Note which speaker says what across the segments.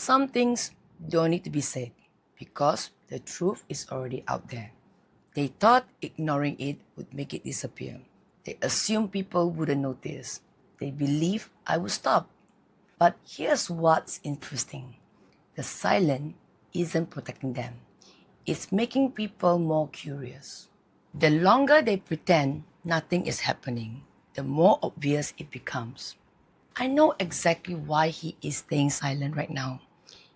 Speaker 1: Some things don't need to be said because the truth is already out there. They thought ignoring it would make it disappear. They assumed people wouldn't notice. They believed I would stop. But here's what's interesting. The silence isn't protecting them. It's making people more curious. The longer they pretend nothing is happening, the more obvious it becomes. I know exactly why he is staying silent right now.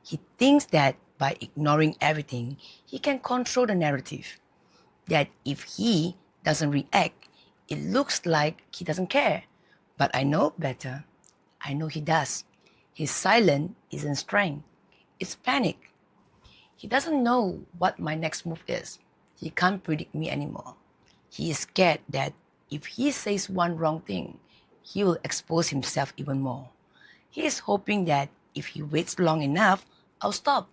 Speaker 1: He thinks that by ignoring everything, he can control the narrative. That if he doesn't react, it looks like he doesn't care. But I know better. I know he does. His silence isn't strength. It's panic. He doesn't know what my next move is. He can't predict me anymore. He is scared that if he says one wrong thing, he will expose himself even more. He is hoping that if he waits long enough, I'll stop.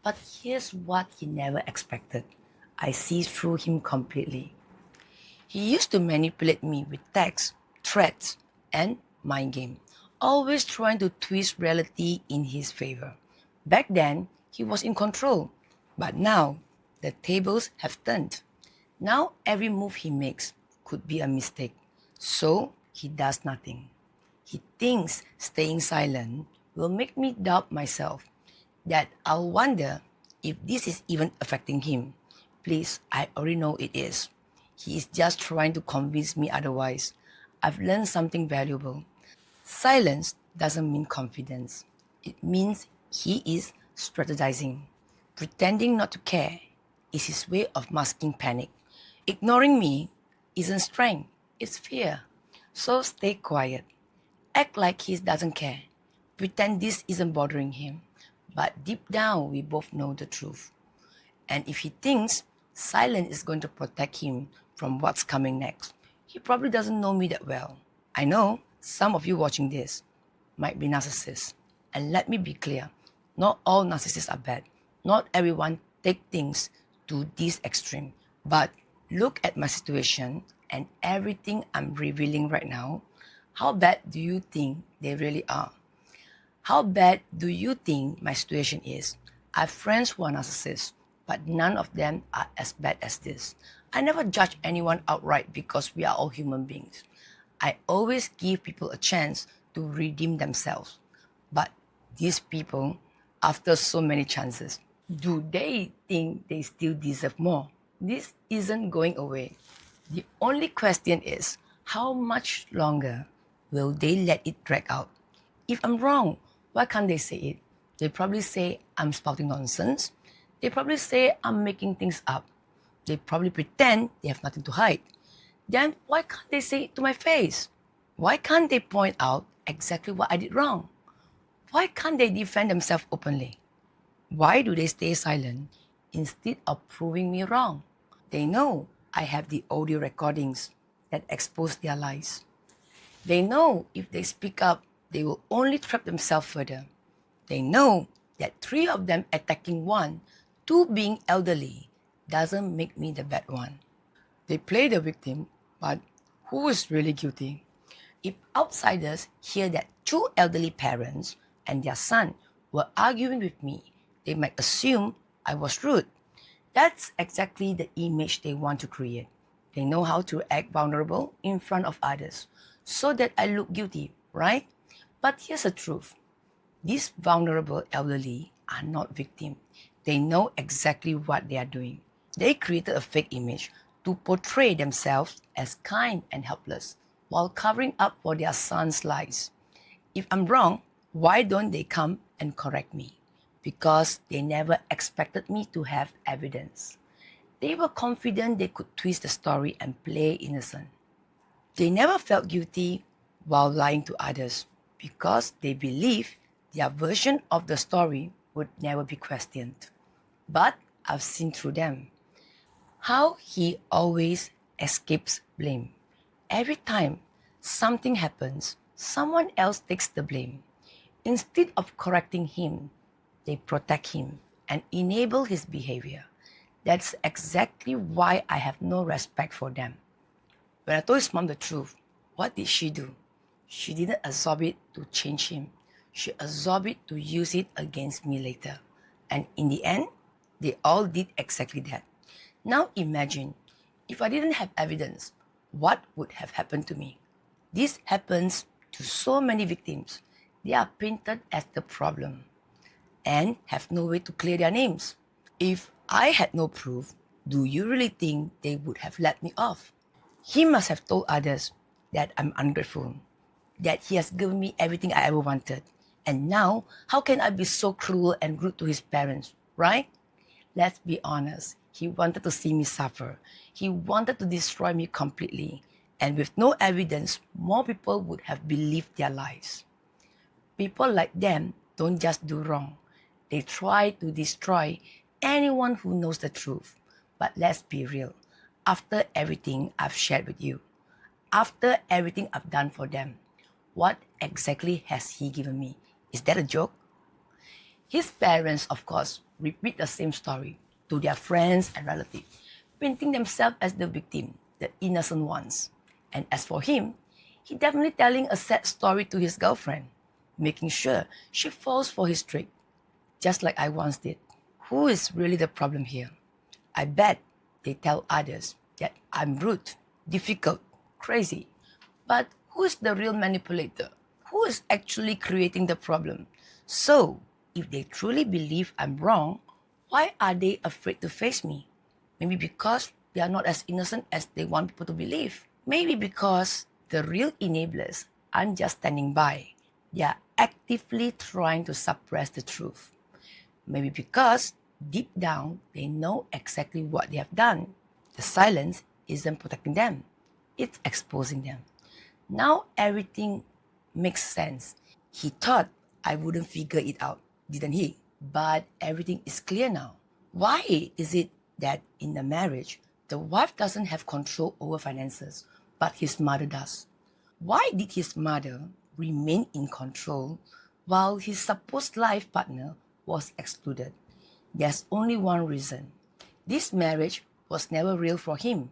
Speaker 1: But here's what he never expected. I see through him completely. He used to manipulate me with texts, threats, and mind game, always trying to twist reality in his favor. Back then, he was in control, but now the tables have turned. Now every move he makes could be a mistake, so he does nothing. He thinks staying silent will make me doubt myself, that I'll wonder if this is even affecting him. Please, I already know it is. He is just trying to convince me otherwise. I've learned something valuable. Silence doesn't mean confidence. It means he is strategizing. Pretending not to care is his way of masking panic. Ignoring me isn't strength, it's fear. So stay quiet. Act like he doesn't care. Pretend this isn't bothering him. But deep down, we both know the truth. And if he thinks silence is going to protect him from what's coming next, he probably doesn't know me that well. I know some of you watching this might be narcissists. And let me be clear, not all narcissists are bad. Not everyone take things to this extreme. But look at my situation and everything I'm revealing right now. How bad do you think they really are? How bad do you think my situation is? I have friends who are narcissists, but none of them are as bad as this. I never judge anyone outright because we are all human beings. I always give people a chance to redeem themselves. But these people, after so many chances, do they think they still deserve more? This isn't going away. The only question is, how much longer will they let it drag out? If I'm wrong, why can't they say it? They probably say I'm spouting nonsense. They probably say I'm making things up. They probably pretend they have nothing to hide. Then why can't they say it to my face? Why can't they point out exactly what I did wrong? Why can't they defend themselves openly? Why do they stay silent instead of proving me wrong? They know I have the audio recordings that expose their lies. They know if they speak up, they will only trap themselves further. They know that 3 of them attacking 1, 2 being elderly, doesn't make me the bad one. They play the victim, but who is really guilty? If outsiders hear that 2 elderly parents and their son were arguing with me, they might assume I was rude. That's exactly the image they want to create. They know how to act vulnerable in front of others so that I look guilty, right? But here's the truth. These vulnerable elderly are not victims. They know exactly what they are doing. They created a fake image to portray themselves as kind and helpless while covering up for their son's lies. If I'm wrong, why don't they come and correct me? Because they never expected me to have evidence. They were confident they could twist the story and play innocent. They never felt guilty while lying to others because they believed their version of the story would never be questioned. But I've seen through them. How he always escapes blame. Every time something happens, someone else takes the blame. Instead of correcting him, they protect him and enable his behavior. That's exactly why I have no respect for them. When I told his mom the truth, what did she do? She didn't absorb it to change him. She absorbed it to use it against me later. And in the end, they all did exactly that. Now imagine, if I didn't have evidence, what would have happened to me? This happens to so many victims. They are painted as the problem and have no way to clear their names. If I had no proof, do you really think they would have let me off? He must have told others that I'm ungrateful, that he has given me everything I ever wanted. And now, how can I be so cruel and rude to his parents, right? Let's be honest. He wanted to see me suffer. He wanted to destroy me completely. And with no evidence, more people would have believed their lies. People like them don't just do wrong. They try to destroy anyone who knows the truth. But let's be real. After everything I've shared with you, after everything I've done for them, what exactly has he given me? Is that a joke? His parents, of course, repeat the same story to their friends and relatives, painting themselves as the victim, the innocent ones. And as for him, he definitely telling a sad story to his girlfriend, making sure she falls for his trick, just like I once did. Who is really the problem here? I bet they tell others that I'm rude, difficult, crazy. But who is the real manipulator? Who is actually creating the problem? So, if they truly believe I'm wrong, why are they afraid to face me? Maybe because they are not as innocent as they want people to believe. Maybe because the real enablers aren't just standing by. They are actively trying to suppress the truth. Maybe because deep down they know exactly what they have done. The silence isn't protecting them. It's exposing them. Now everything makes sense. He thought I wouldn't figure it out, didn't he? But everything is clear now. Why is it that in the marriage, the wife doesn't have control over finances, but his mother does? Why did his mother remain in control while his supposed life partner was excluded? There's only one reason. This marriage was never real for him.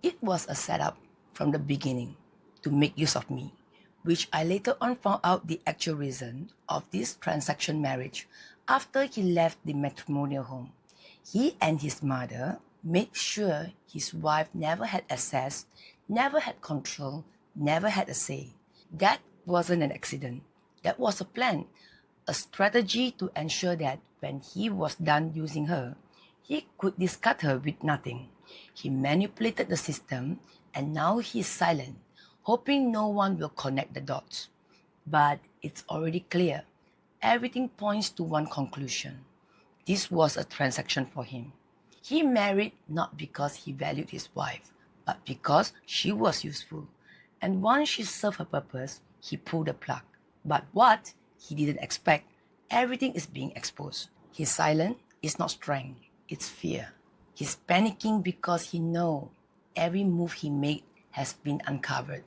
Speaker 1: It was a setup from the beginning to make use of me, which I later on found out the actual reason of this transaction marriage after he left the matrimonial home. He and his mother made sure his wife never had access, never had control, never had a say. That wasn't an accident. That was a plan, a strategy to ensure that when he was done using her, he could discard her with nothing. He manipulated the system and now he's silent, hoping no one will connect the dots. But it's already clear. Everything points to one conclusion. This was a transaction for him. He married not because he valued his wife, but because she was useful. And once she served her purpose, he pulled the plug. But what he didn't expect, everything is being exposed. His silence is not strength, it's fear. He's panicking because he knows every move he made has been uncovered.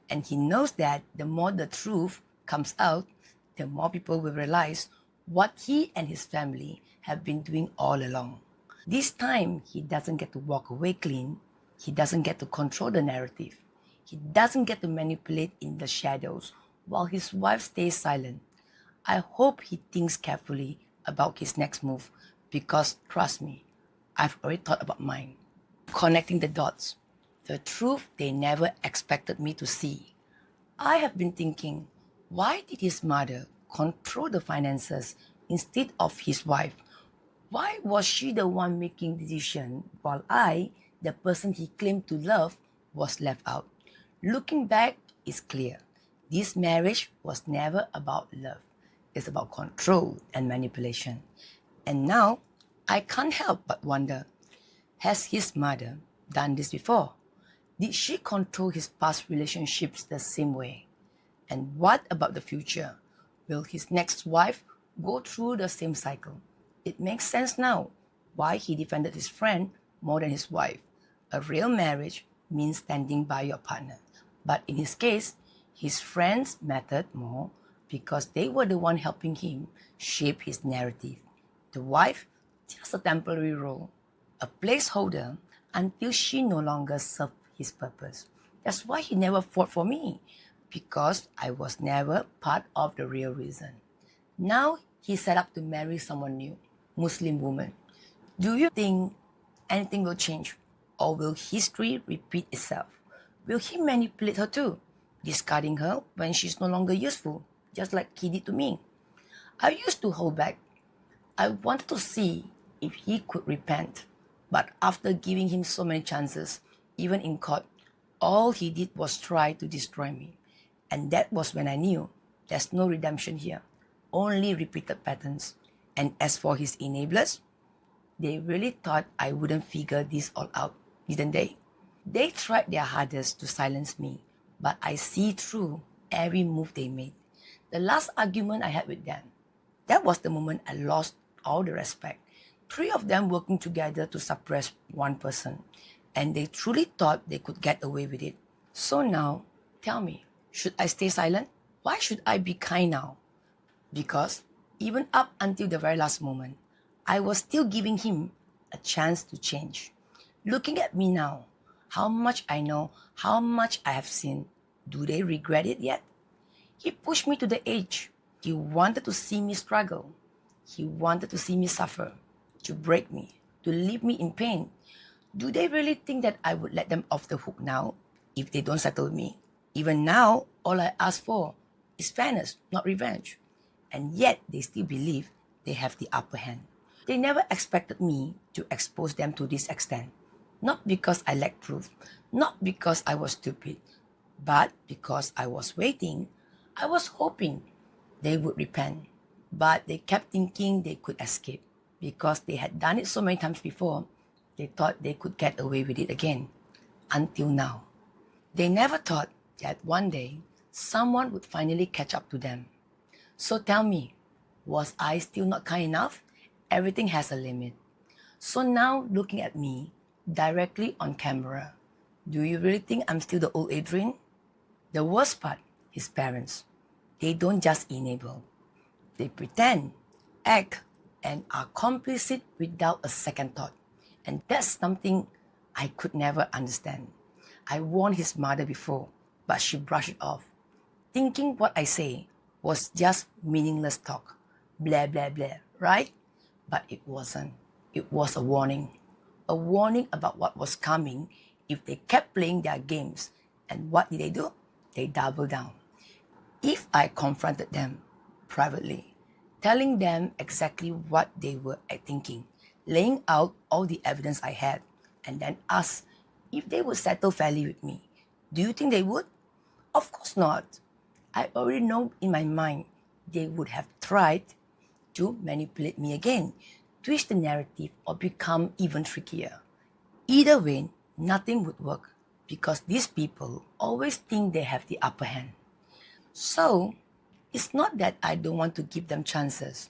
Speaker 1: And he knows that the more the truth comes out, the more people will realize what he and his family have been doing all along. This time, he doesn't get to walk away clean. He doesn't get to control the narrative. He doesn't get to manipulate in the shadows while his wife stays silent. I hope he thinks carefully about his next move because, trust me, I've already thought about mine. Connecting the dots. The truth they never expected me to see. I have been thinking, why did his mother control the finances instead of his wife? Why was she the one making decisions while I, the person he claimed to love, was left out? Looking back, it's clear. This marriage was never about love. It's about control and manipulation. And now, I can't help but wonder, has his mother done this before? Did she control his past relationships the same way? And what about the future? Will his next wife go through the same cycle? It makes sense now why he defended his friend more than his wife. A real marriage means standing by your partner. But in his case, his friends mattered more because they were the one helping him shape his narrative. The wife, just a temporary role, a placeholder until she no longer served his purpose. That's why he never fought for me, because I was never part of the real reason. Now he set up to marry someone new, Muslim woman. Do you think anything will change? Or will history repeat itself? Will he manipulate her too, discarding her when she's no longer useful, just like he did to me? I used to hold back. I wanted to see if he could repent. But after giving him so many chances, even in court, all he did was try to destroy me. And that was when I knew there's no redemption here, only repeated patterns. And as for his enablers, they really thought I wouldn't figure this all out, didn't they? They tried their hardest to silence me, but I see through every move they made. The last argument I had with them, that was the moment I lost all the respect. Three of them working together to suppress one person, and they truly thought they could get away with it. So now, tell me, should I stay silent? Why should I be kind now? Because even up until the very last moment, I was still giving him a chance to change. Looking at me now, how much I know, how much I have seen, do they regret it yet? He pushed me to the edge. He wanted to see me struggle. He wanted to see me suffer, to break me, to leave me in pain. Do they really think that I would let them off the hook now if they don't settle me? Even now, all I ask for is fairness, not revenge. And yet, they still believe they have the upper hand. They never expected me to expose them to this extent. Not because I lacked proof, not because I was stupid, but because I was waiting. I was hoping they would repent. But they kept thinking they could escape. Because they had done it so many times before, they thought they could get away with it again. Until now. They never thought that one day someone would finally catch up to them. So tell me, was I still not kind enough? Everything has a limit. So now looking at me directly on camera, do you really think I'm still the old Adrine? The worst part, his parents. They don't just enable. They pretend, act, and are complicit without a second thought. And that's something I could never understand. I warned his mother before, but she brushed it off, thinking what I say was just meaningless talk. Blah, blah, blah, right? But it wasn't. It was a warning. A warning about what was coming if they kept playing their games. And what did they do? They doubled down. If I confronted them privately, telling them exactly what they were thinking, laying out all the evidence I had, and then asked if they would settle fairly with me, do you think they would? Of course not. I already know in my mind they would have tried to manipulate me again, twist the narrative, or become even trickier. Either way, nothing would work because these people always think they have the upper hand. So, it's not that I don't want to give them chances.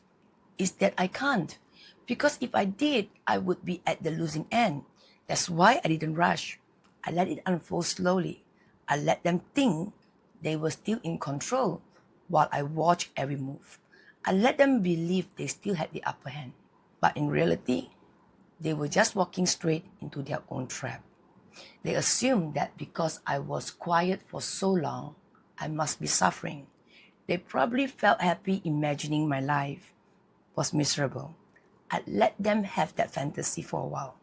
Speaker 1: It's that I can't. Because if I did, I would be at the losing end. That's why I didn't rush. I let it unfold slowly. I let them think they were still in control while I watched every move. I let them believe they still had the upper hand. But in reality, they were just walking straight into their own trap. They assumed that because I was quiet for so long, I must be suffering. They probably felt happy imagining my life was miserable. I let them have that fantasy for a while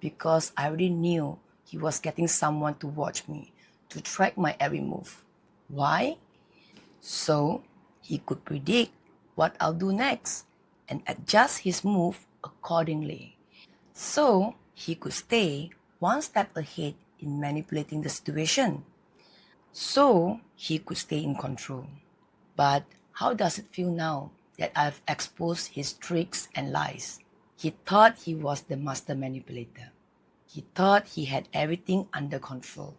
Speaker 1: because I already knew he was getting someone to watch me, to track my every move. Why? So he could predict what I'll do next and adjust his move accordingly. So he could stay one step ahead in manipulating the situation. So he could stay in control. But how does it feel now that I've exposed his tricks and lies? He thought he was the master manipulator. He thought he had everything under control.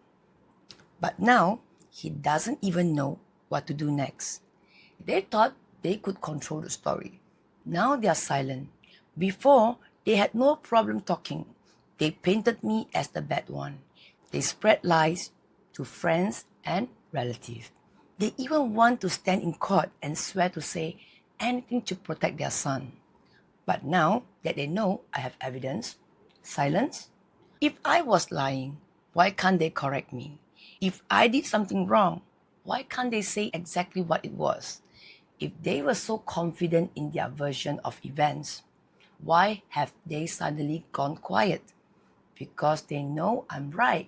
Speaker 1: But now, he doesn't even know what to do next. They thought they could control the story. Now they are silent. Before, they had no problem talking. They painted me as the bad one. They spread lies to friends and relatives. They even want to stand in court and swear to say anything to protect their son. But now that they know I have evidence, silence. If I was lying, why can't they correct me? If I did something wrong, why can't they say exactly what it was? If they were so confident in their version of events, why have they suddenly gone quiet? Because they know I'm right.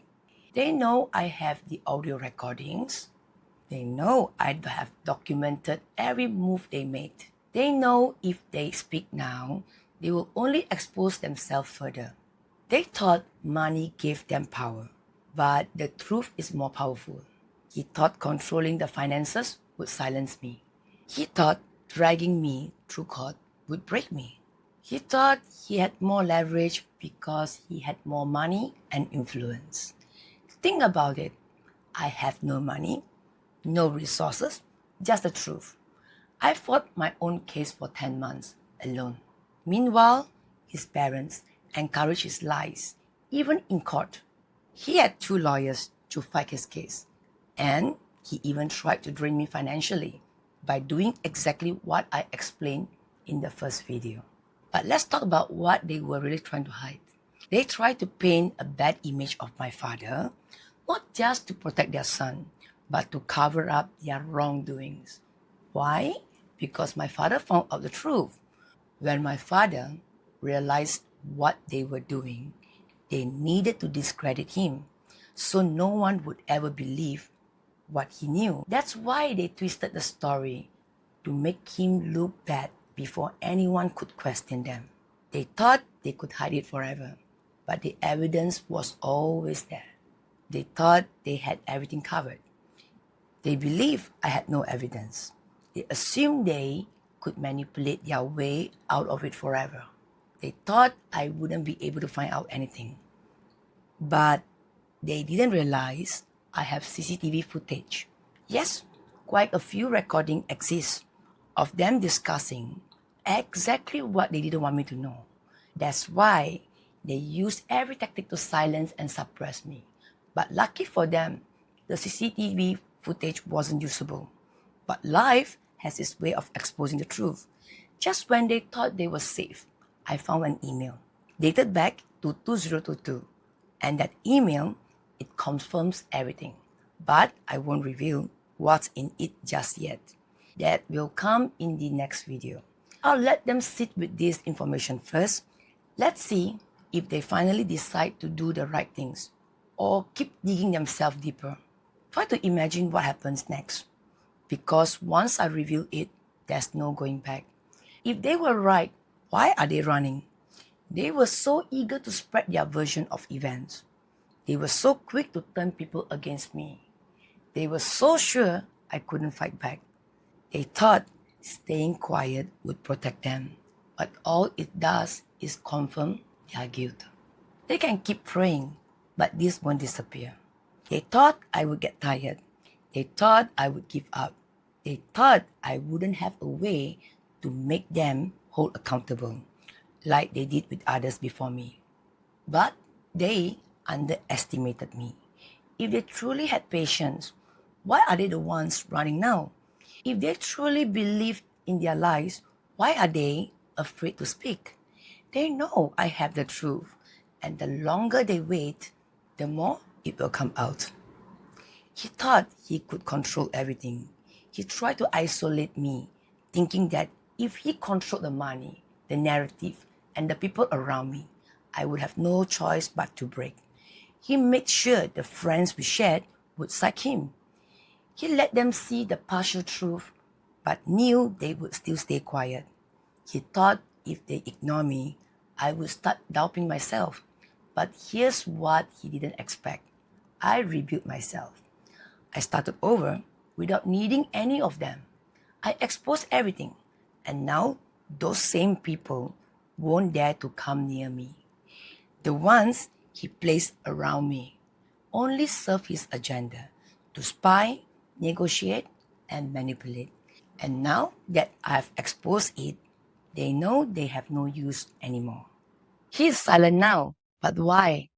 Speaker 1: They know I have the audio recordings. They know I have documented every move they made. They know if they speak now, they will only expose themselves further. They thought money gave them power, but the truth is more powerful. He thought controlling the finances would silence me. He thought dragging me through court would break me. He thought he had more leverage because he had more money and influence. Think about it. I have no money, no resources, just the truth. I fought my own case for 10 months alone. Meanwhile, his parents encouraged his lies, even in court. He had 2 lawyers to fight his case, and he even tried to drain me financially by doing exactly what I explained in the first video. But let's talk about what they were really trying to hide. They tried to paint a bad image of my father, not just to protect their son, but to cover up their wrongdoings. Why? Because my father found out the truth. When my father realized what they were doing, they needed to discredit him, so no one would ever believe what he knew. That's why they twisted the story to make him look bad before anyone could question them. They thought they could hide it forever, but the evidence was always there. They thought they had everything covered. They believed I had no evidence. They assumed they could manipulate their way out of it forever. They thought I wouldn't be able to find out anything. But they didn't realize I have CCTV footage. Yes, quite a few recordings exist of them discussing exactly what they didn't want me to know. That's why they used every tactic to silence and suppress me. But lucky for them, the CCTV footage wasn't usable. But life has its way of exposing the truth. Just when they thought they were safe, I found an email dated back to 2022. And that email, it confirms everything. But I won't reveal what's in it just yet. That will come in the next video. I'll let them sit with this information first. Let's see if they finally decide to do the right things or keep digging themselves deeper. Try to imagine what happens next. Because once I reveal it, there's no going back. If they were right, why are they running? They were so eager to spread their version of events. They were so quick to turn people against me. They were so sure I couldn't fight back. They thought staying quiet would protect them. But all it does is confirm their guilt. They can keep praying, but this won't disappear. They thought I would get tired. They thought I would give up. They thought I wouldn't have a way to make them hold accountable, like they did with others before me. But they underestimated me. If they truly had patience, why are they the ones running now? If they truly believed in their lies, why are they afraid to speak? They know I have the truth, and the longer they wait, the more it will come out. He thought he could control everything. He tried to isolate me, thinking that if he controlled the money, the narrative, and the people around me, I would have no choice but to break. He made sure the friends we shared would side him. He let them see the partial truth, but knew they would still stay quiet. He thought if they ignore me, I would start doubting myself. But here's what he didn't expect. I rebuilt myself. I started over without needing any of them. I exposed everything, and now those same people won't dare to come near me. The ones he placed around me only serve his agenda to spy, negotiate, and manipulate. And now that I've exposed it, they know they have no use anymore. He's silent now, but why?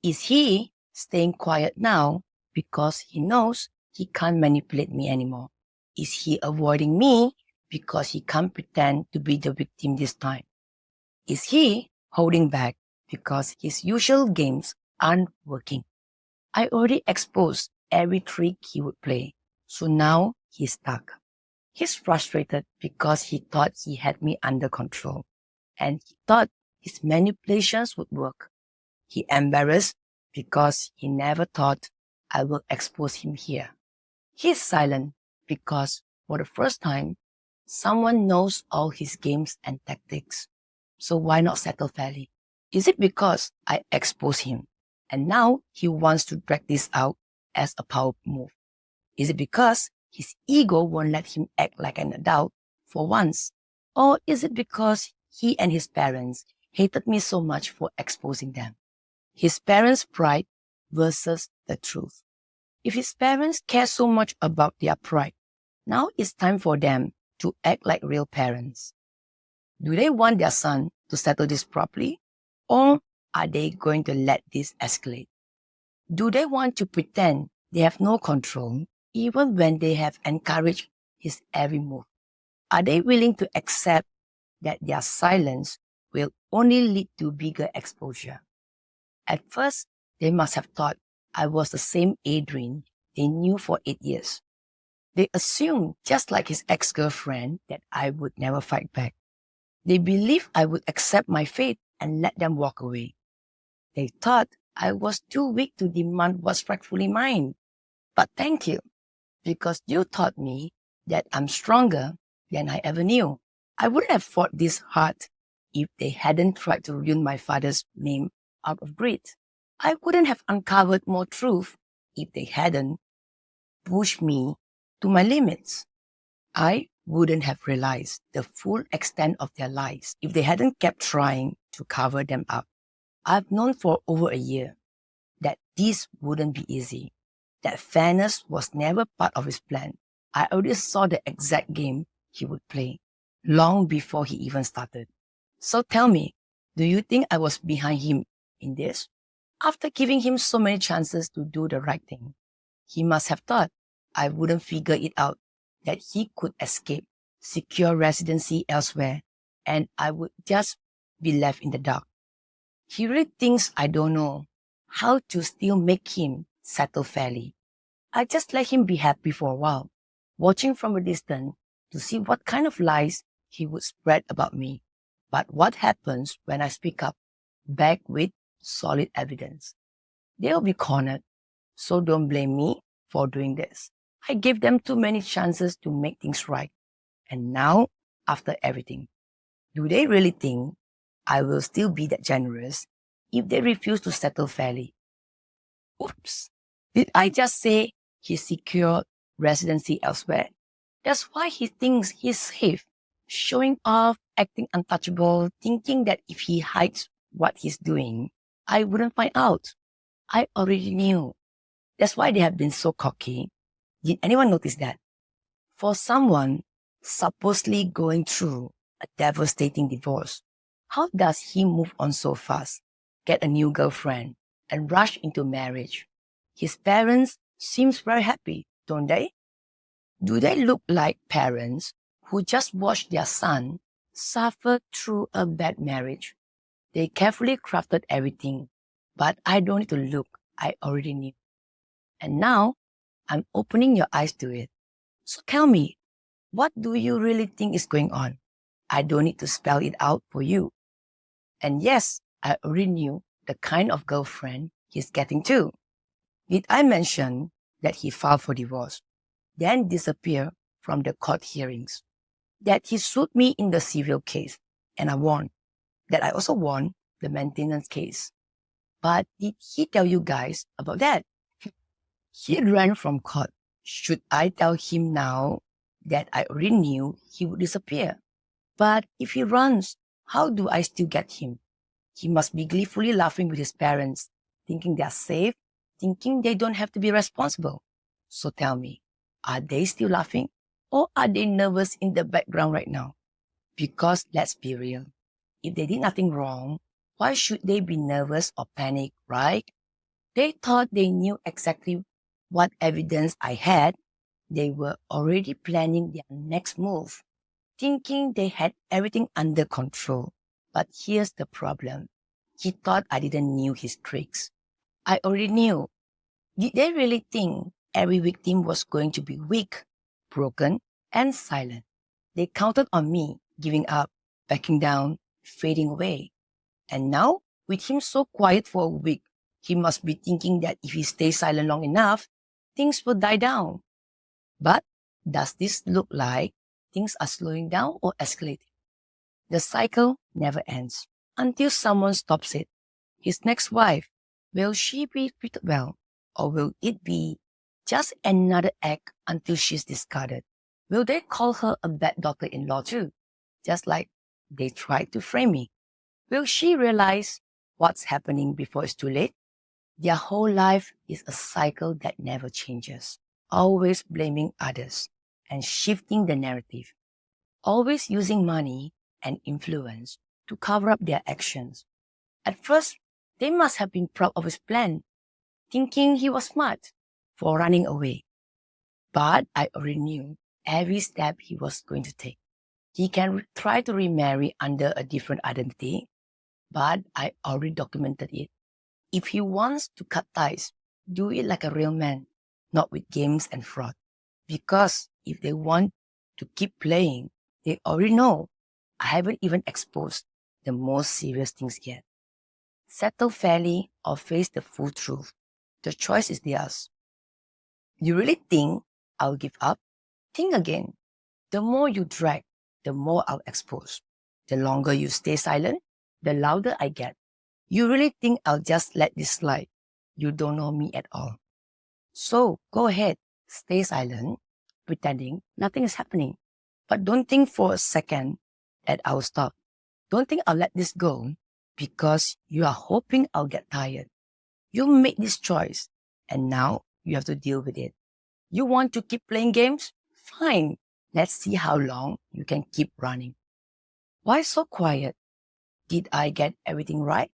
Speaker 1: Is he staying quiet now because he knows he can't manipulate me anymore? Is he avoiding me because he can't pretend to be the victim this time? Is he holding back because his usual games aren't working? I already exposed every trick he would play, so now he's stuck. He's frustrated because he thought he had me under control, and he thought his manipulations would work. He embarrassed because he never thought I will expose him here. He's silent because for the first time, someone knows all his games and tactics. So why not settle fairly? Is it because I expose him and now he wants to drag this out as a power move? Is it because his ego won't let him act like an adult for once? Or is it because he and his parents hated me so much for exposing them? His parents' pride versus the truth. If his parents care so much about their pride, now it's time for them to act like real parents. Do they want their son to settle this properly? Or are they going to let this escalate? Do they want to pretend they have no control even when they have encouraged his every move? Are they willing to accept that their silence will only lead to bigger exposure? At first, they must have thought I was the same Adrine they knew for 8 years. They assumed, just like his ex-girlfriend, that I would never fight back. They believed I would accept my fate and let them walk away. They thought I was too weak to demand what's rightfully mine. But thank you, because you taught me that I'm stronger than I ever knew. I wouldn't have fought this hard if they hadn't tried to ruin my father's name out of greed. I wouldn't have uncovered more truth if they hadn't pushed me to my limits. I wouldn't have realized the full extent of their lies if they hadn't kept trying to cover them up. I've known for over a year that this wouldn't be easy, that fairness was never part of his plan. I already saw the exact game he would play long before he even started. So tell me, do you think I was behind him in this? After giving him so many chances to do the right thing, he must have thought I wouldn't figure it out, that he could escape, secure residency elsewhere, and I would just be left in the dark. He really thinks I don't know how to still make him settle fairly. I just let him be happy for a while, watching from a distance to see what kind of lies he would spread about me. But what happens when I speak up, back with solid evidence? They'll be cornered, so don't blame me for doing this. I gave them too many chances to make things right. And now, after everything, do they really think I will still be that generous if they refuse to settle fairly? Oops. Did I just say he secured residency elsewhere? That's why he thinks he's safe, showing off, acting untouchable, thinking that if he hides what he's doing, I wouldn't find out. I already knew. That's why they have been so cocky. Did anyone notice that? For someone supposedly going through a devastating divorce, how does he move on so fast, get a new girlfriend, and rush into marriage? His parents seems very happy, don't they? Do they look like parents who just watched their son suffer through a bad marriage? They carefully crafted everything, but I don't need to look. I already knew. And now, I'm opening your eyes to it. So tell me, what do you really think is going on? I don't need to spell it out for you. And yes, I already knew the kind of girlfriend he's getting too. Did I mention that he filed for divorce, then disappeared from the court hearings? That he sued me in the civil case, and I won. That I also won the maintenance case. But did he tell you guys about that? He ran from court. Should I tell him now that I already knew he would disappear? But if he runs, how do I still get him? He must be gleefully laughing with his parents, thinking they're safe, thinking they don't have to be responsible. So tell me, are they still laughing? Or are they nervous in the background right now? Because let's be real, if they did nothing wrong, why should they be nervous or panic, right? They thought they knew exactly what evidence I had. They were already planning their next move, thinking they had everything under control. But here's the problem. He thought I didn't know his tricks. I already knew. Did they really think every victim was going to be weak, broken, and silent. They counted on me giving up, backing down, fading away. And now, with him so quiet for a week, he must be thinking that if he stays silent long enough, things will die down. But does this look like things are slowing down or escalating? The cycle never ends until someone stops it. His next wife, will she be treated well? Or will it be just another act until she's discarded? Will they call her a bad daughter-in-law too? Just like they tried to frame me. Will she realize what's happening before it's too late? Their whole life is a cycle that never changes, always blaming others and shifting the narrative, always using money and influence to cover up their actions. At first, they must have been proud of his plan, thinking he was smart for running away. But I already knew every step he was going to take. He can try to remarry under a different identity, but I already documented it. If he wants to cut ties, do it like a real man, not with games and fraud. Because if they want to keep playing, they already know I haven't even exposed the most serious things yet. Settle fairly or face the full truth. The choice is theirs. You really think I'll give up? Think again. The more you drag, the more I'll expose. The longer you stay silent, the louder I get. You really think I'll just let this slide? You don't know me at all. So go ahead, stay silent, pretending nothing is happening. But don't think for a second that I'll stop. Don't think I'll let this go because you are hoping I'll get tired. You made this choice and now you have to deal with it. You want to keep playing games? Fine. Let's see how long you can keep running. Why so quiet? Did I get everything right?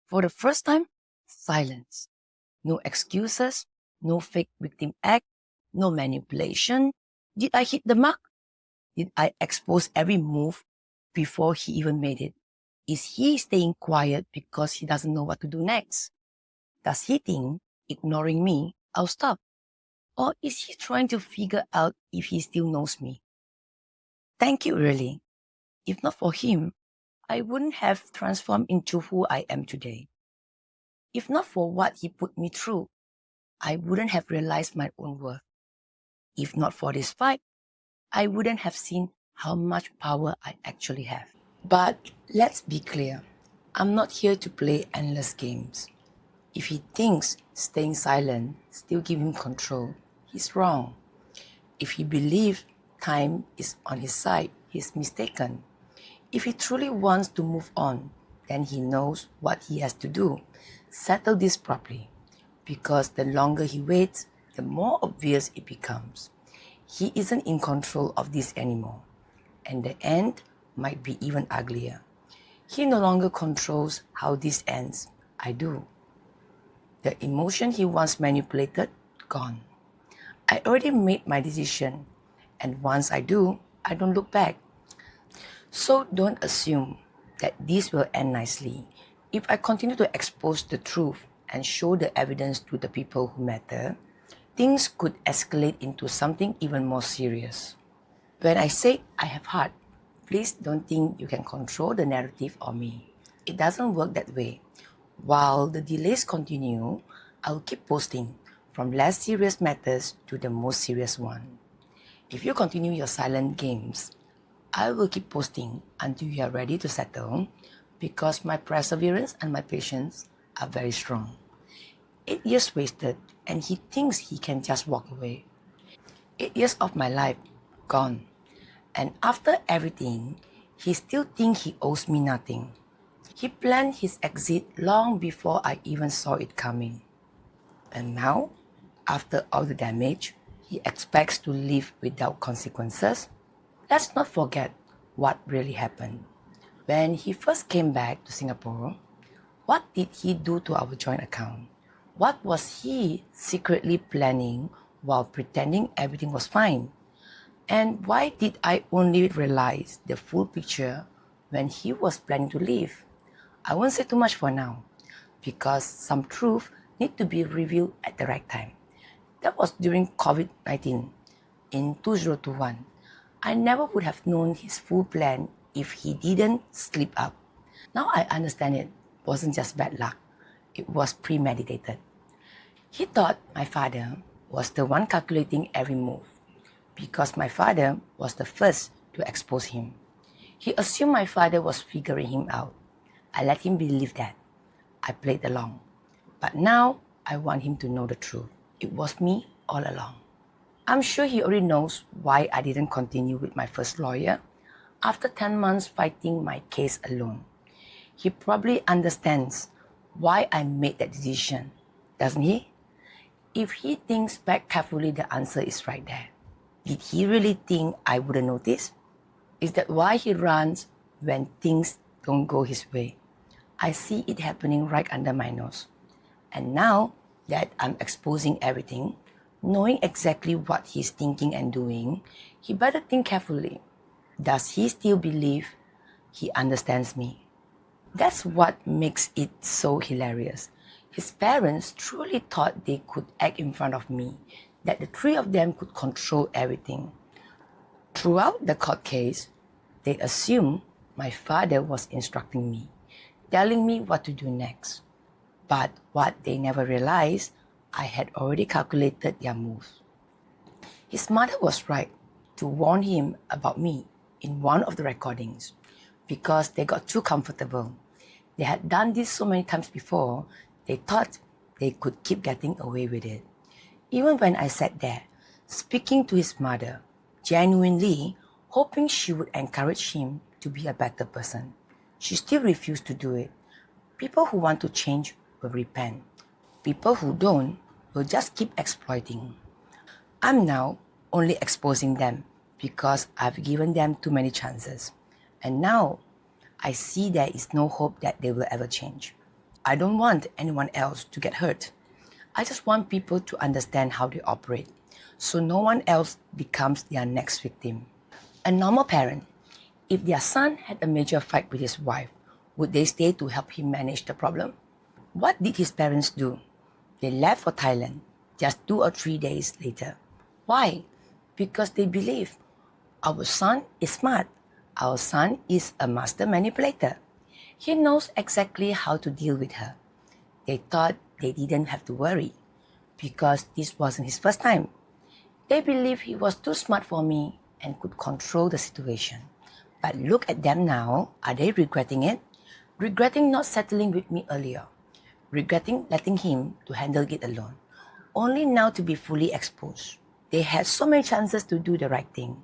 Speaker 1: For the first time, silence. No excuses, no fake victim act, no manipulation. Did I hit the mark? Did I expose every move before he even made it? Is he staying quiet because he doesn't know what to do next? Does he think ignoring me, I'll stop? Or is he trying to figure out if he still knows me? Thank you, really. If not for him, I wouldn't have transformed into who I am today. If not for what he put me through, I wouldn't have realized my own worth. If not for this fight, I wouldn't have seen how much power I actually have. But let's be clear, I'm not here to play endless games. If he thinks staying silent still give him control, he's wrong. If he believes time is on his side, he's mistaken. If he truly wants to move on, then he knows what he has to do. Settle this properly. Because the longer he waits, the more obvious it becomes. He isn't in control of this anymore. And the end might be even uglier. He no longer controls how this ends. I do. The emotion he once manipulated, gone. I already made my decision. And once I do, I don't look back. So don't assume that this will end nicely. If I continue to expose the truth and show the evidence to the people who matter, things could escalate into something even more serious. When I say I have heart, please don't think you can control the narrative or me. It doesn't work that way. While the delays continue, I'll keep posting from less serious matters to the most serious one. If you continue your silent games, I will keep posting until you are ready to settle because my perseverance and my patience are very strong. 8 years wasted and he thinks he can just walk away. 8 years of my life gone. And after everything, he still thinks he owes me nothing. He planned his exit long before I even saw it coming. And now, after all the damage, he expects to live without consequences. Let's not forget what really happened. When he first came back to Singapore, what did he do to our joint account? What was he secretly planning while pretending everything was fine? And why did I only realize the full picture when he was planning to leave? I won't say too much for now, because some truth need to be revealed at the right time. That was during COVID-19 in 2021. I never would have known his full plan if he didn't slip up. Now I understand it wasn't just bad luck, it was premeditated. He thought my father was the one calculating every move because my father was the first to expose him. He assumed my father was figuring him out. I let him believe that. I played along. But now I want him to know the truth. It was me all along. I'm sure he already knows why I didn't continue with my first lawyer after 10 months fighting my case alone. He probably understands why I made that decision, doesn't he? If he thinks back carefully, the answer is right there. Did he really think I wouldn't notice? Is that why he runs when things don't go his way? I see it happening right under my nose. And now that I'm exposing everything, knowing exactly what he's thinking and doing, he better think carefully. Does he still believe he understands me? That's what makes it so hilarious. His parents truly thought they could act in front of me, that the three of them could control everything. Throughout the court case, they assumed my father was instructing me, telling me what to do next. But what they never realized, I had already calculated their moves. His mother was right to warn him about me in one of the recordings because they got too comfortable. They had done this so many times before, they thought they could keep getting away with it. Even when I sat there, speaking to his mother, genuinely hoping she would encourage him to be a better person, she still refused to do it. People who want to change will repent. People who don't will just keep exploiting. I'm now only exposing them because I've given them too many chances. And now I see there is no hope that they will ever change. I don't want anyone else to get hurt. I just want people to understand how they operate so no one else becomes their next victim. A normal parent, if their son had a major fight with his wife, would they stay to help him manage the problem? What did his parents do? They left for Thailand just 2 or 3 days later. Why? Because they believe our son is smart. Our son is a master manipulator. He knows exactly how to deal with her. They thought they didn't have to worry because this wasn't his first time. They believed he was too smart for me and could control the situation. But look at them now. Are they regretting it? Regretting not settling with me earlier. Regretting letting him to handle it alone. Only now to be fully exposed. They had so many chances to do the right thing.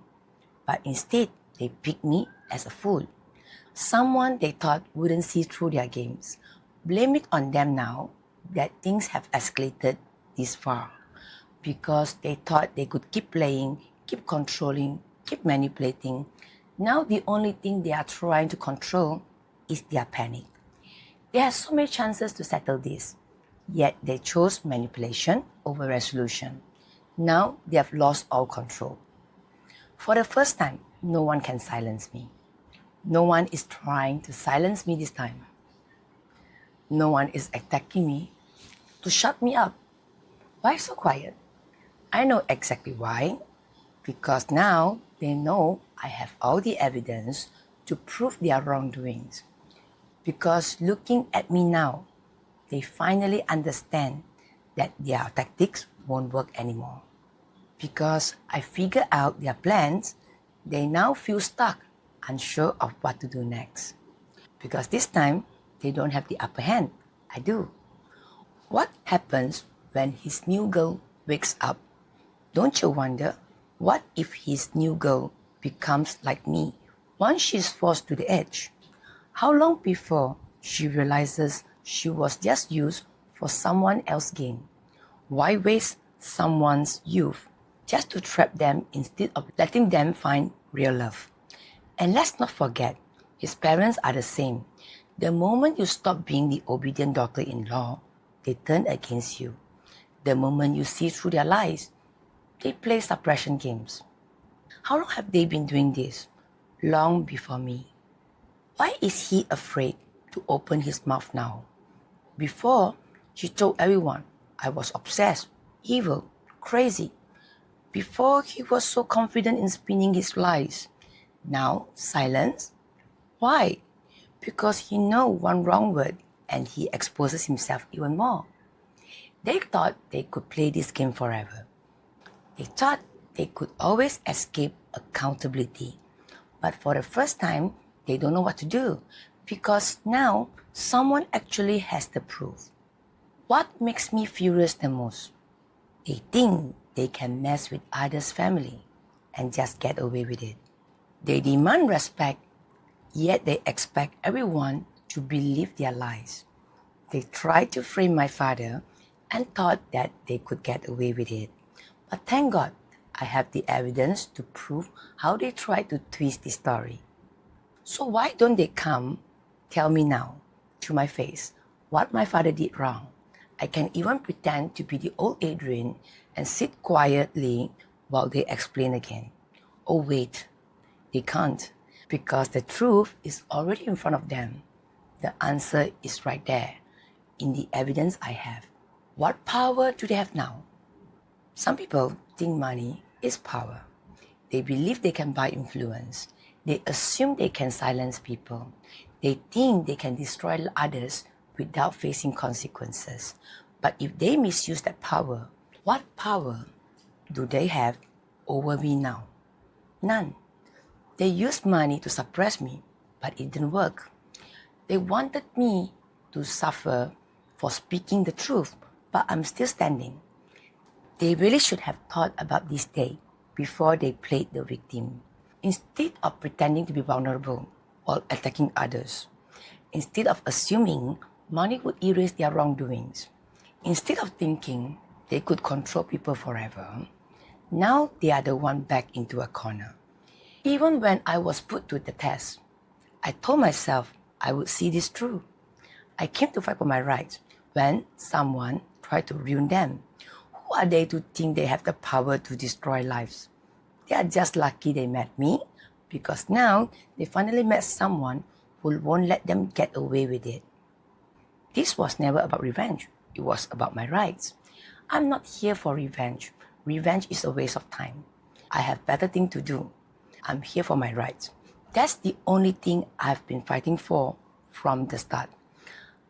Speaker 1: But instead, they picked me as a fool. Someone they thought wouldn't see through their games. Blame it on them now that things have escalated this far. Because they thought they could keep playing, keep controlling, keep manipulating. Now the only thing they are trying to control is their panic. They had so many chances to settle this, yet they chose manipulation over resolution. Now they have lost all control. For the first time, no one can silence me. No one is trying to silence me this time. No one is attacking me to shut me up. Why so quiet? I know exactly why. Because now they know I have all the evidence to prove their wrongdoings. Because looking at me now, they finally understand that their tactics won't work anymore. Because I figured out their plans, they now feel stuck, unsure of what to do next. Because this time, they don't have the upper hand. I do. What happens when his new girl wakes up? Don't you wonder, what if his new girl becomes like me once she's forced to the edge? How long before she realizes she was just used for someone else's gain? Why waste someone's youth just to trap them instead of letting them find real love? And let's not forget, his parents are the same. The moment you stop being the obedient daughter-in-law, they turn against you. The moment you see through their lies, they play suppression games. How long have they been doing this? Long before me. Why is he afraid to open his mouth now? Before, she told everyone I was obsessed, evil, crazy. Before, he was so confident in spinning his lies. Now, silence. Why? Because he knows one wrong word and he exposes himself even more. They thought they could play this game forever. They thought they could always escape accountability. But for the first time, they don't know what to do because now someone actually has the proof. What makes me furious the most? They think they can mess with others' family and just get away with it. They demand respect, yet they expect everyone to believe their lies. They tried to frame my father and thought that they could get away with it. But thank God, I have the evidence to prove how they tried to twist the story. So why don't they come tell me now, to my face, what my father did wrong? I can even pretend to be the old Adrine and sit quietly while they explain again. Oh wait, they can't, because the truth is already in front of them. The answer is right there, in the evidence I have. What power do they have now? Some people think money is power. They believe they can buy influence. They assume they can silence people. They think they can destroy others without facing consequences. But if they misuse that power, what power do they have over me now? None. They used money to suppress me, but it didn't work. They wanted me to suffer for speaking the truth, but I'm still standing. They really should have thought about this day before they played the victim. Instead of pretending to be vulnerable while attacking others, instead of assuming money would erase their wrongdoings, instead of thinking they could control people forever, now they are the one backed into a corner. Even when I was put to the test, I told myself I would see this through. I came to fight for my rights when someone tried to ruin them. Who are they to think they have the power to destroy lives? They are just lucky they met me because now they finally met someone who won't let them get away with it. This was never about revenge. It was about my rights. I'm not here for revenge. Revenge is a waste of time. I have better things to do. I'm here for my rights. That's the only thing I've been fighting for from the start.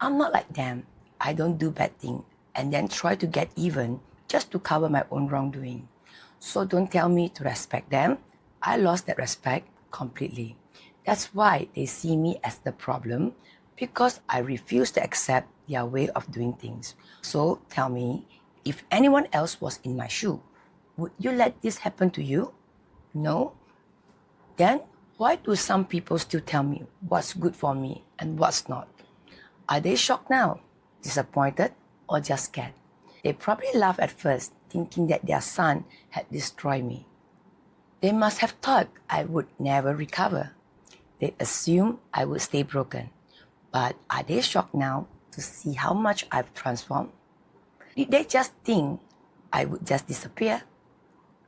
Speaker 1: I'm not like them. I don't do bad things and then try to get even just to cover my own wrongdoing. So don't tell me to respect them. I lost that respect completely. That's why they see me as the problem, because I refuse to accept their way of doing things. So tell me, if anyone else was in my shoe, would you let this happen to you? No? Then why do some people still tell me what's good for me and what's not? Are they shocked now, disappointed, or just scared? They probably laugh at first, thinking that their son had destroyed me. They must have thought I would never recover. They assumed I would stay broken. But are they shocked now to see how much I've transformed? Did they just think I would just disappear?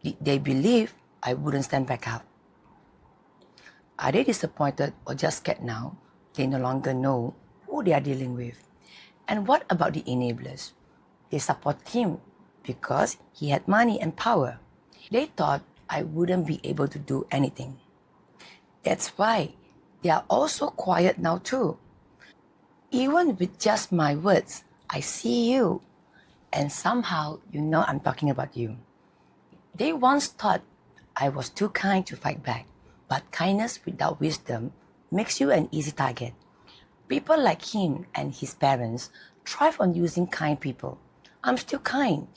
Speaker 1: Did they believe I wouldn't stand back up? Are they disappointed or just scared now? They no longer know who they are dealing with. And what about the enablers? They support him because he had money and power. They thought I wouldn't be able to do anything. That's why they are also quiet now too. Even with just my words, I see you, and somehow you know I'm talking about you. They once thought I was too kind to fight back, but kindness without wisdom makes you an easy target. People like him and his parents thrive on using kind people. I'm still kind,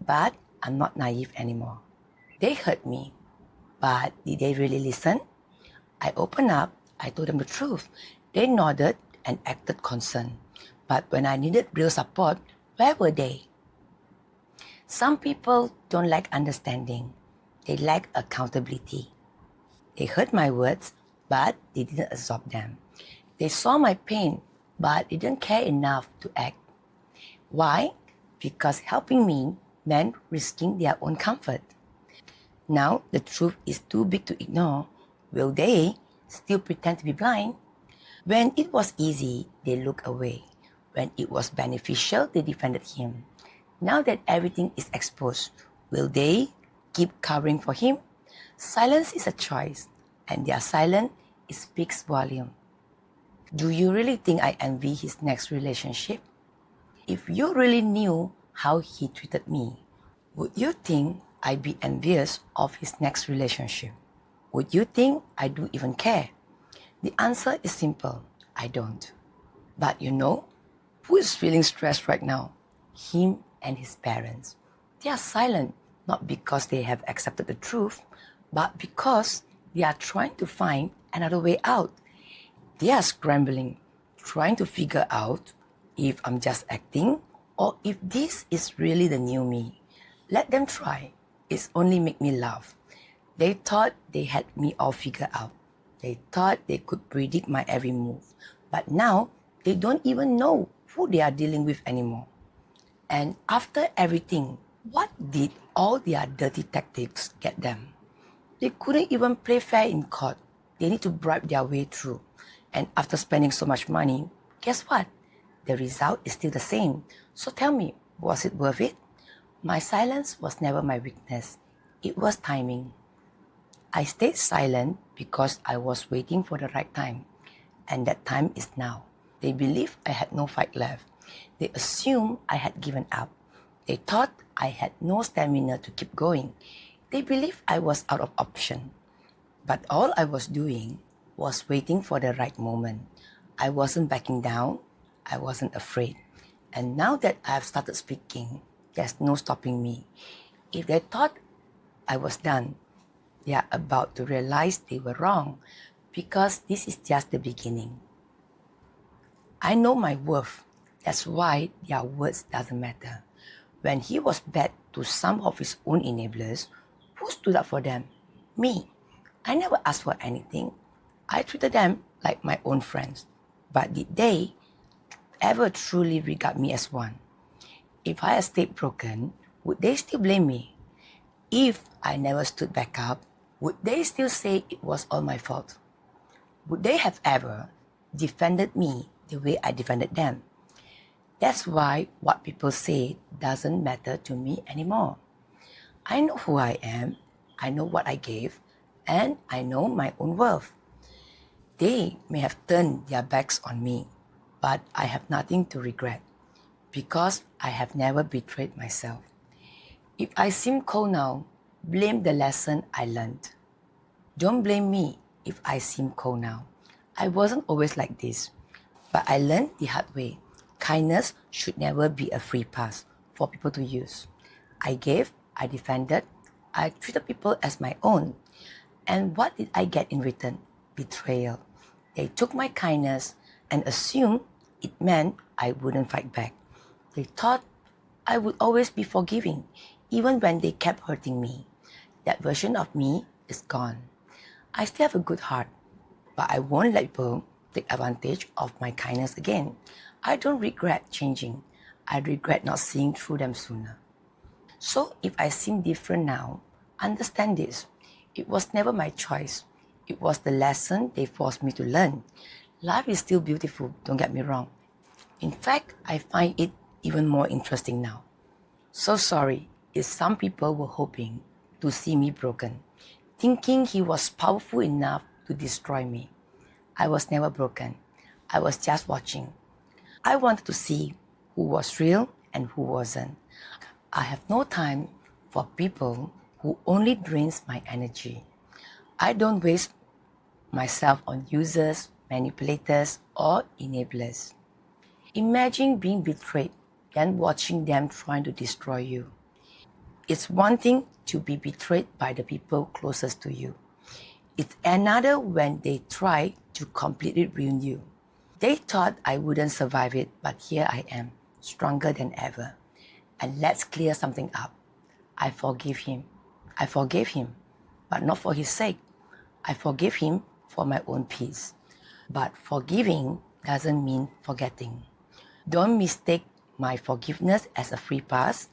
Speaker 1: but I'm not naive anymore. They hurt me, but did they really listen? I opened up, I told them the truth. They nodded and acted concerned. But when I needed real support, where were they? Some people don't like understanding. They lack accountability. They heard my words, but they didn't absorb them. They saw my pain, but they didn't care enough to act. Why? Because helping me meant risking their own comfort. Now the truth is too big to ignore. Will they still pretend to be blind? When it was easy, they looked away. When it was beneficial, they defended him. Now that everything is exposed, will they keep covering for him? Silence is a choice, and their silence speaks volume. Do you really think I envy his next relationship? If you really knew how he treated me, would you think I'd be envious of his next relationship? Would you think I do even care? The answer is simple, I don't. But you know, who is feeling stressed right now? Him and his parents. They are silent, not because they have accepted the truth, but because they are trying to find another way out. They are scrambling, trying to figure out if I'm just acting or if this is really the new me. Let them try. It's only make me laugh. They thought they had me all figured out. They thought they could predict my every move. But now, they don't even know who they are dealing with anymore. And after everything, what did all their dirty tactics get them? They couldn't even play fair in court. They need to bribe their way through. And after spending so much money, guess what? The result is still the same. So tell me, was it worth it? My silence was never my weakness. It was timing. I stayed silent because I was waiting for the right time. And that time is now. They believed I had no fight left. They assumed I had given up. They thought I had no stamina to keep going. They believed I was out of option. But all I was doing was waiting for the right moment. I wasn't backing down. I wasn't afraid. And now that I've started speaking, there's no stopping me. If they thought I was done, they are about to realize they were wrong, because this is just the beginning. I know my worth. That's why their words doesn't matter. When he was bad to some of his own enablers, who stood up for them? Me. I never asked for anything. I treated them like my own friends. But did they ever truly regard me as one? If I had stayed broken, would they still blame me? If I never stood back up, would they still say it was all my fault? Would they have ever defended me the way I defended them? That's why what people say doesn't matter to me anymore. I know who I am, I know what I gave, and I know my own worth. They may have turned their backs on me, but I have nothing to regret because I have never betrayed myself. If I seem cold now, blame the lesson I learned. Don't blame me if I seem cold now. I wasn't always like this, but I learned the hard way. Kindness should never be a free pass for people to use. I gave, I defended, I treated people as my own. And what did I get in return? Betrayal. They took my kindness and assumed it meant I wouldn't fight back. They thought I would always be forgiving, even when they kept hurting me. That version of me is gone. I still have a good heart, but I won't let people take advantage of my kindness again. I don't regret changing. I regret not seeing through them sooner. So if I seem different now, understand this. It was never my choice. It was the lesson they forced me to learn. Life is still beautiful, don't get me wrong. In fact, I find it even more interesting now. So sorry if some people were hoping to see me broken, thinking he was powerful enough to destroy me. I was never broken. I was just watching. I wanted to see who was real and who wasn't. I have no time for people who only drains my energy. I don't waste myself on users, manipulators, or enablers. Imagine being betrayed, then watching them trying to destroy you. It's one thing to be betrayed by the people closest to you. It's another when they try to completely ruin you. They thought I wouldn't survive it, but here I am, stronger than ever. And let's clear something up. I forgive him. I forgave him, but not for his sake. I forgive him for my own peace. But forgiving doesn't mean forgetting. Don't mistake my forgiveness as a free pass.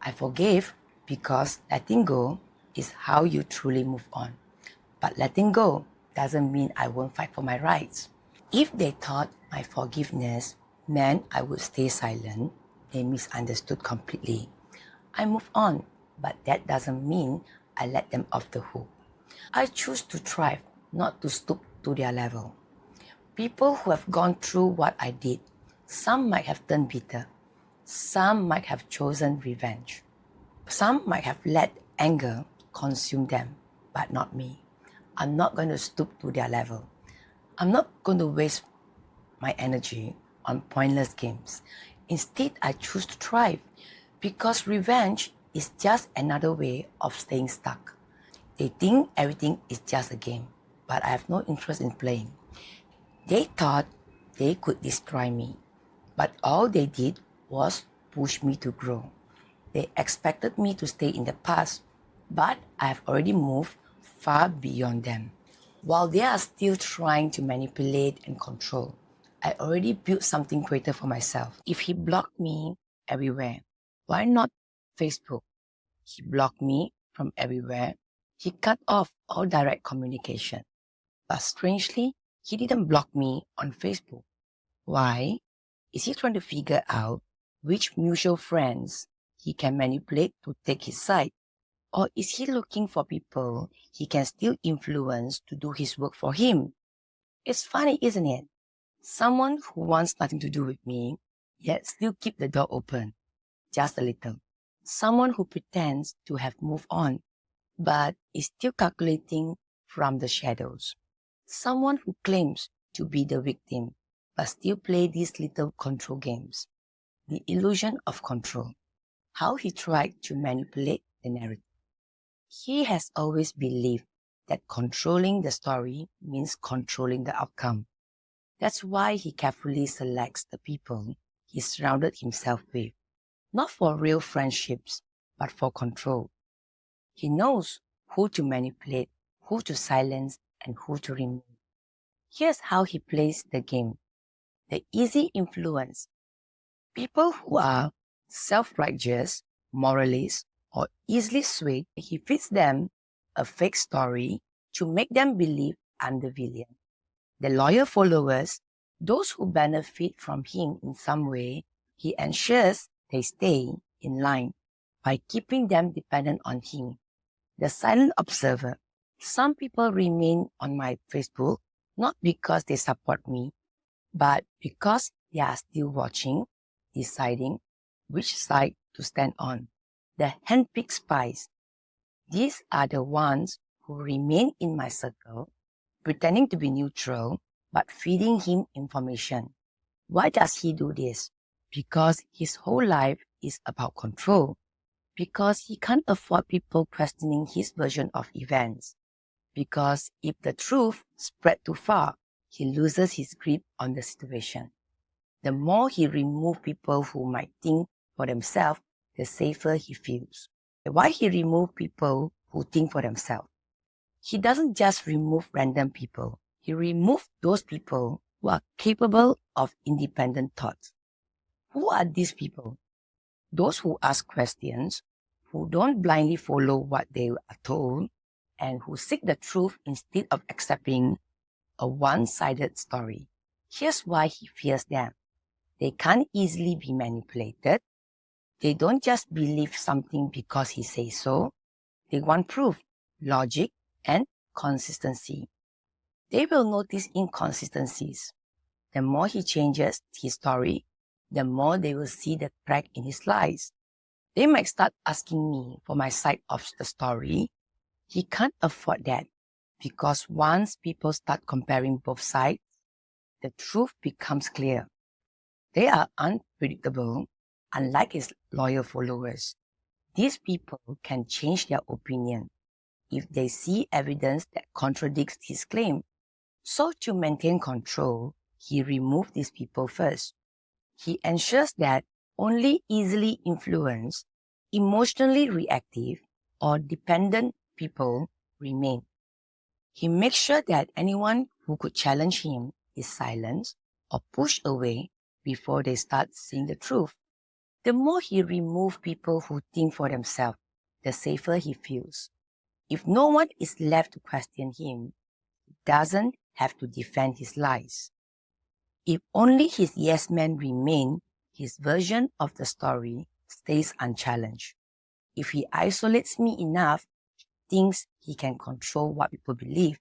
Speaker 1: I forgave because letting go is how you truly move on. But letting go doesn't mean I won't fight for my rights. If they thought my forgiveness meant I would stay silent, they misunderstood completely. I move on, but that doesn't mean I let them off the hook. I choose to thrive, not to stoop to their level. People who have gone through what I did, some might have turned bitter. Some might have chosen revenge. Some might have let anger consume them, but not me. I'm not going to stoop to their level. I'm not going to waste my energy on pointless games. Instead, I choose to thrive because revenge is just another way of staying stuck. They think everything is just a game, but I have no interest in playing. They thought they could destroy me, but all they did was push me to grow. They expected me to stay in the past, but I have already moved far beyond them. While they are still trying to manipulate and control, I already built something greater for myself. If he blocked me everywhere, why not Facebook? He blocked me from everywhere. He cut off all direct communication. But strangely, he didn't block me on Facebook. Why? Is he trying to figure out which mutual friends he can manipulate to take his side? Or is he looking for people he can still influence to do his work for him? It's funny, isn't it? Someone who wants nothing to do with me, yet still keep the door open, just a little. Someone who pretends to have moved on, but is still calculating from the shadows. Someone who claims to be the victim, but still play these little control games. The illusion of control. How he tried to manipulate the narrative. He has always believed that controlling the story means controlling the outcome. That's why he carefully selects the people he surrounded himself with, not for real friendships, but for control. He knows who to manipulate, who to silence, and who to remove. Here's how he plays the game. The easy influence. People who are self-righteous, moralists, or easily swayed, he feeds them a fake story to make them believe I'm the villain. The loyal followers, those who benefit from him in some way, he ensures they stay in line by keeping them dependent on him. The silent observer. Some people remain on my Facebook not because they support me, but because they are still watching, deciding which side to stand on. The handpicked spies. These are the ones who remain in my circle, pretending to be neutral, but feeding him information. Why does he do this? Because his whole life is about control. Because he can't afford people questioning his version of events. Because if the truth spread too far, he loses his grip on the situation. The more he removes people who might think for themselves, the safer he feels. Why he removes people who think for themselves? He doesn't just remove random people. He removes those people who are capable of independent thoughts. Who are these people? Those who ask questions, who don't blindly follow what they are told, and who seek the truth instead of accepting a one-sided story. Here's why he fears them. They can't easily be manipulated. They don't just believe something because he says so. They want proof, logic, and consistency. They will notice inconsistencies. The more he changes his story, the more they will see the crack in his lies. They might start asking me for my side of the story. He can't afford that because once people start comparing both sides, the truth becomes clear. They are unpredictable, unlike his loyal followers. These people can change their opinion if they see evidence that contradicts his claim. So to maintain control, he removes these people first. He ensures that only easily influenced, emotionally reactive, or dependent people remain. He makes sure that anyone who could challenge him is silenced or pushed away before they start seeing the truth. The more he removes people who think for themselves, the safer he feels. If no one is left to question him, he doesn't have to defend his lies. If only his yes men remain, his version of the story stays unchallenged. If he isolates me enough, thinks he can control what people believe.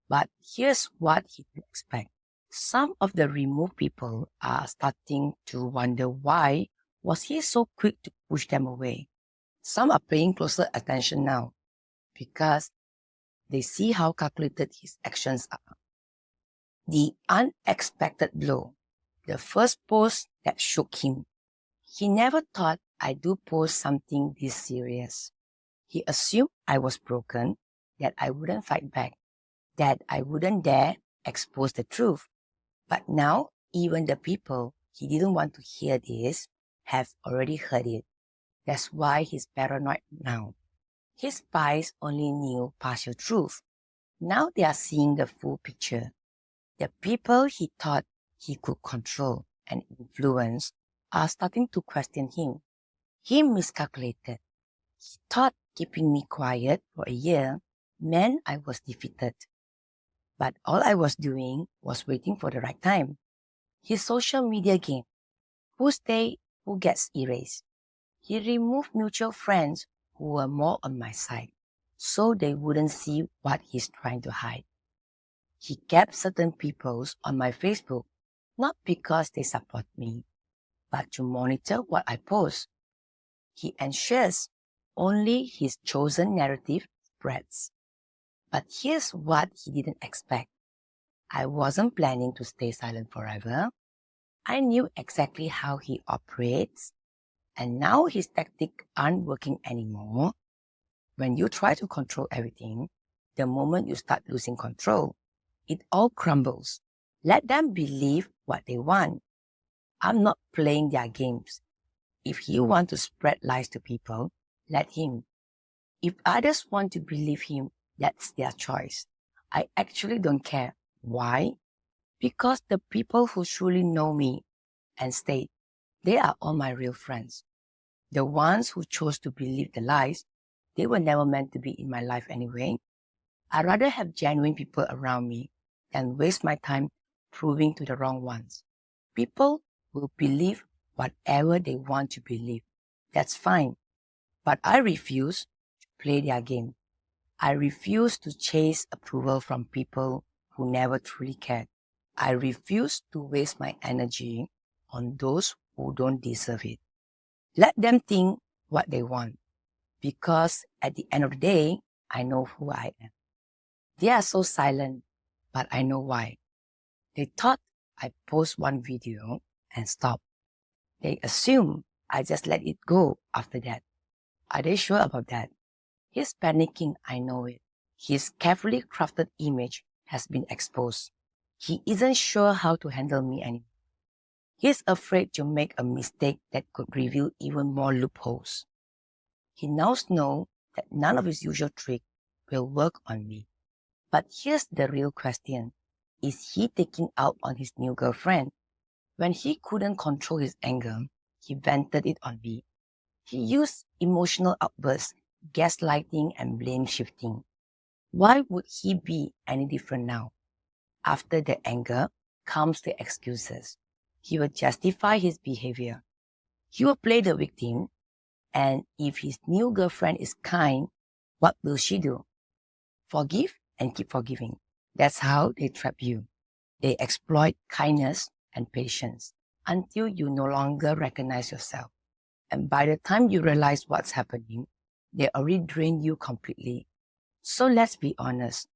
Speaker 1: But here's what he didn't expect. Some of the removed people are starting to wonder why was he so quick to push them away. Some are paying closer attention now because they see how calculated his actions are. The unexpected blow. The first post that shook him. He never thought I'd do post something this serious. He assumed I was broken, that I wouldn't fight back, that I wouldn't dare expose the truth. But now, even the people he didn't want to hear this have already heard it. That's why he's paranoid now. His spies only knew partial truth. Now they are seeing the full picture. The people he thought he could control and influence are starting to question him. He miscalculated. He thought keeping me quiet for a year meant I was defeated. But all I was doing was waiting for the right time. His social media game. Who stays, who gets erased. He removed mutual friends who were more on my side, so they wouldn't see what he's trying to hide. He kept certain people on my Facebook, not because they support me, but to monitor what I post. He ensures only his chosen narrative spreads. But here's what he didn't expect. I wasn't planning to stay silent forever. I knew exactly how he operates, and now his tactics aren't working anymore. When you try to control everything, the moment you start losing control, it all crumbles. Let them believe what they want. I'm not playing their games. If he wants to spread lies to people, let him. If others want to believe him, that's their choice. I actually don't care. Why? Because the people who truly know me and stay, they are all my real friends. The ones who chose to believe the lies, they were never meant to be in my life anyway. I'd rather have genuine people around me than waste my time proving to the wrong ones. People will believe whatever they want to believe. That's fine. But I refuse to play their game. I refuse to chase approval from people who never truly cared. I refuse to waste my energy on those who don't deserve it. Let them think what they want, because at the end of the day, I know who I am. They are so silent, but I know why. They thought I post one video and stop. They assume I just let it go after that. Are they sure about that? He's panicking, I know it. His carefully crafted image has been exposed. He isn't sure how to handle me anymore. He's afraid to make a mistake that could reveal even more loopholes. He now knows that none of his usual tricks will work on me. But here's the real question. Is he taking out on his new girlfriend? When he couldn't control his anger, he vented it on me. He used emotional outbursts, gaslighting, and blame shifting. Why would he be any different now? After the anger comes the excuses. He will justify his behavior. He will play the victim, and if his new girlfriend is kind, what will she do? Forgive and keep forgiving. That's how they trap you. They exploit kindness and patience until you no longer recognize yourself. And by the time you realize what's happening, they already drained you completely. So let's be honest.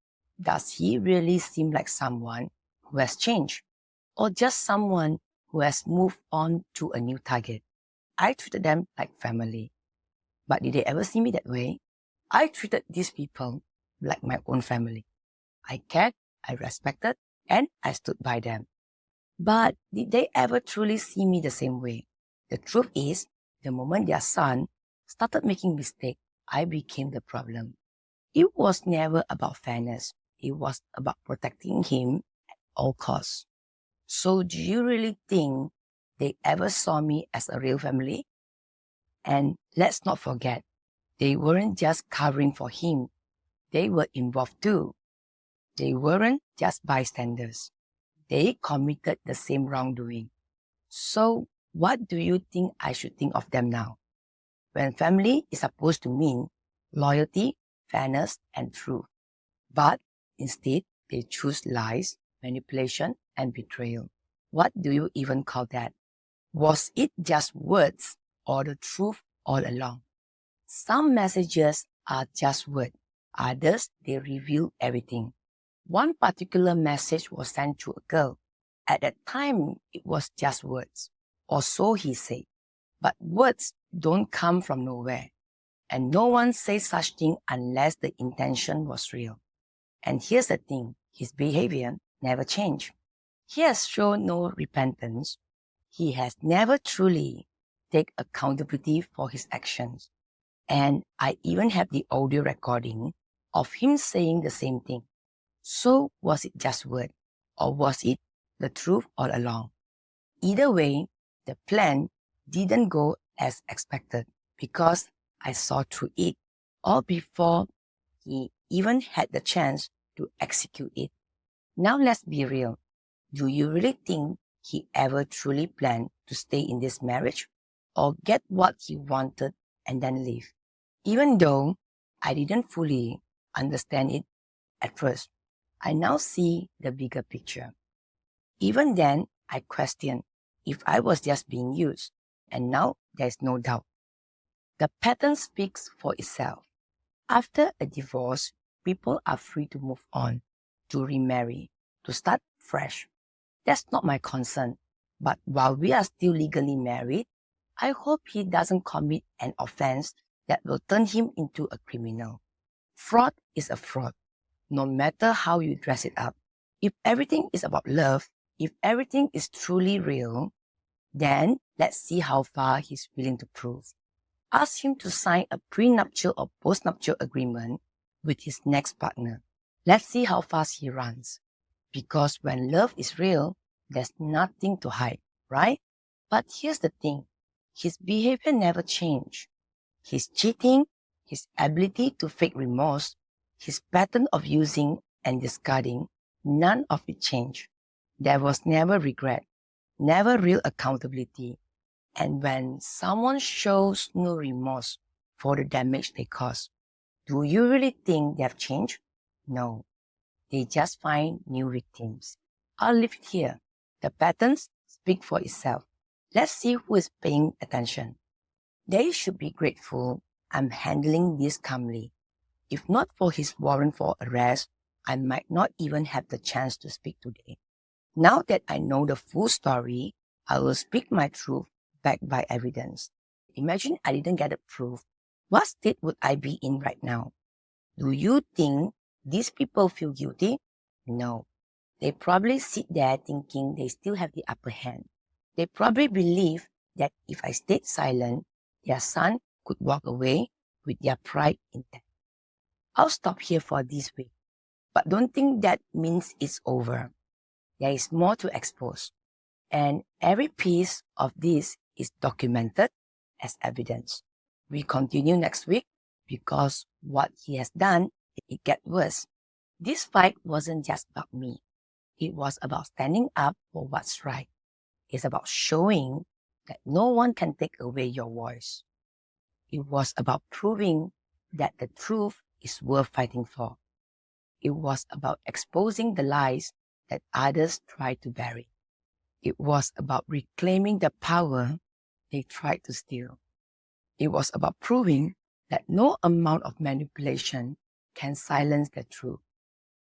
Speaker 1: Does he really seem like someone who has changed? Or just someone who has moved on to a new target? I treated them like family. But did they ever see me that way? I treated these people like my own family. I cared, I respected, and I stood by them. But did they ever truly see me the same way? The truth is, the moment their son started making mistakes, I became the problem. It was never about fairness. It was about protecting him at all costs. So do you really think they ever saw me as a real family? And let's not forget, they weren't just covering for him. They were involved too. They weren't just bystanders. They committed the same wrongdoing. So what do you think I should think of them now? When family is supposed to mean loyalty, fairness, and truth. But instead, they choose lies, manipulation, and betrayal. What do you even call that? Was it just words or the truth all along? Some messages are just words. Others, they reveal everything. One particular message was sent to a girl. At that time, it was just words, or so he said. But words don't come from nowhere. And no one says such thing unless the intention was real. And here's the thing, his behavior never changed. He has shown no repentance. He has never truly taken accountability for his actions. And I even have the audio recording of him saying the same thing. So was it just word, or was it the truth all along? Either way, the plan didn't go as expected because I saw through it all before he even had the chance to execute it. Now let's be real. Do you really think he ever truly planned to stay in this marriage or get what he wanted and then leave? Even though I didn't fully understand it at first, I now see the bigger picture. Even then, I questioned if I was just being used, and now there's no doubt. The pattern speaks for itself. After a divorce, people are free to move on, to remarry, to start fresh. That's not my concern. But while we are still legally married, I hope he doesn't commit an offense that will turn him into a criminal. Fraud is a fraud, no matter how you dress it up. If everything is about love, if everything is truly real, then let's see how far he's willing to prove. Ask him to sign a prenuptial or postnuptial agreement with his next partner. Let's see how fast he runs. Because when love is real, there's nothing to hide, right? But here's the thing. His behavior never changed. His cheating, his ability to fake remorse, his pattern of using and discarding, none of it changed. There was never regret, never real accountability. And when someone shows no remorse for the damage they caused, do you really think they have changed? No. They just find new victims. I'll leave it here. The patterns speak for itself. Let's see who is paying attention. They should be grateful I'm handling this calmly. If not for his warrant for arrest, I might not even have the chance to speak today. Now that I know the full story, I will speak my truth backed by evidence. Imagine I didn't get the proof. What state would I be in right now? Do you think these people feel guilty? No. They probably sit there thinking they still have the upper hand. They probably believe that if I stayed silent, their son could walk away with their pride intact. I'll stop here for this week, but don't think that means it's over. There is more to expose, and every piece of this is documented as evidence. We continue next week because what he has done, it gets worse. This fight wasn't just about me. It was about standing up for what's right. It's about showing that no one can take away your voice. It was about proving that the truth is worth fighting for. It was about exposing the lies that others tried to bury. It was about reclaiming the power they tried to steal. It was about proving that no amount of manipulation can silence the truth.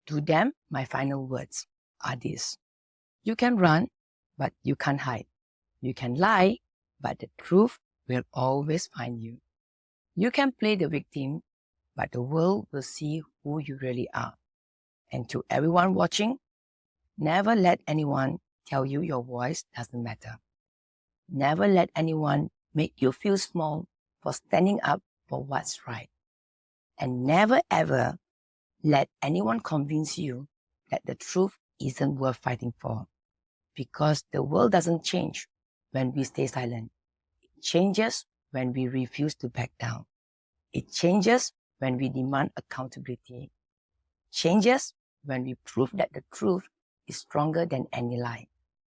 Speaker 1: To them, my final words are these. You can run, but you can't hide. You can lie, but the truth will always find you. You can play the victim, but the world will see who you really are. And to everyone watching, never let anyone tell you your voice doesn't matter. Never let anyone make you feel small for standing up for what's right. And never ever let anyone convince you that the truth isn't worth fighting for. Because the world doesn't change when we stay silent. It changes when we refuse to back down. It changes when we demand accountability. It changes when we prove that the truth is stronger than any lie.